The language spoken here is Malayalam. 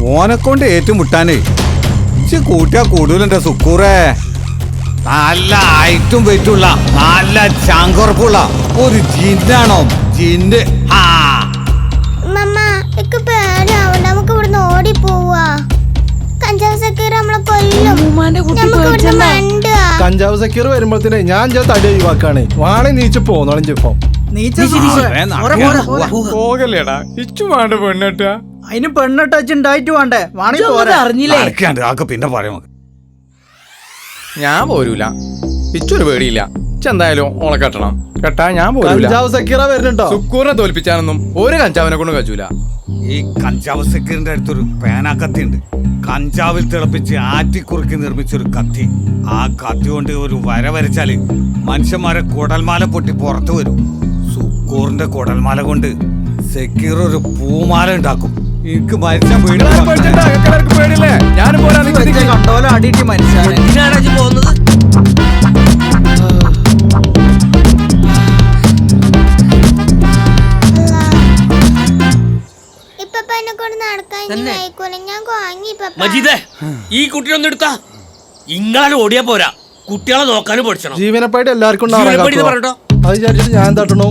ഓനെക്കൊണ്ട് ഏറ്റുമുട്ടാനേ കൂട്ടിയാ കൂടുതലുണ്ട് സുക്കൂറേ. നല്ല ഹൈറ്റും വെയിറ്റുള്ള നല്ല ചാങ്കുറപ്പുള്ള ഒരു ജിന്നാണോ ജിന്ന്. നമുക്ക് ഇവിടുന്ന് ഓടി പോവാ. കഞ്ചാവ് സക്കീർ നമ്മളെ കൊല്ലും. കഞ്ചാവ് സക്കീർ വരുമ്പോഴത്തേനെ ഞാൻ തടി ഒഴിവാക്കാണ്. വാണി നീച്ച് പോന്നോളും ചെപ്പം പോകല്ലേടാ. ഇച്ചു വേണ്ട പെണ്ണെട്ട. അതിന് പെണ്ണെട്ടുണ്ടായിട്ട് വേണ്ടേ? വാണി അറിഞ്ഞില്ലേ? പിന്നെ പറയാം. ഞാൻ പോരൂല. ഇച്ചൊരു പേടിയില്ല. എന്തായാലും ഓളെ കെട്ടണം. കെട്ടാ ഞാൻ പോരൂല. കഞ്ചാവ് സക്കീറ വരുന്നുണ്ടോ? സുക്കൂറിനെ തോൽപ്പിച്ചാനൊന്നും ഒരു കഞ്ചാവിനെ കൊണ്ട് കഴിയൂല. ഈ കഞ്ചാവ് സക്കീറിന്റെ അടുത്തൊരു പേനാക്കത്തി ഉണ്ട്. കഞ്ചാവിൽ തിളപ്പിച്ച് ആറ്റിക്കുറുക്കി നിർമ്മിച്ചൊരു കത്തി. ആ കത്തി കൊണ്ട് ഒരു വര വരച്ചാല് മനുഷ്യന്മാരെ കുടൽമാല പൊട്ടി പുറത്തു വരും. സുക്കൂറിന്റെ കുടൽമാല കൊണ്ട് സക്കീർ ഒരു പൂമാല ഉണ്ടാക്കും. എനിക്ക് മരിച്ചാൽ പേടിയില്ലേ? ഞാനും പോരാ. കണ്ടോലെ അടിയിട്ട് മനുഷ്യനെ പോകുന്നത്. മജീദേ, ഈ കുട്ടിയൊന്നും എടുത്താ ഇങ്ങളെ ഓടിയാ പോരാ, കുട്ടികളെ നോക്കാനും പഠിച്ചണം. ജീവനപ്പായിട്ട് എല്ലാവർക്കും പറഞ്ഞോ. അത് വിചാരിച്ചിട്ട് ഞാൻ തട്ടണു.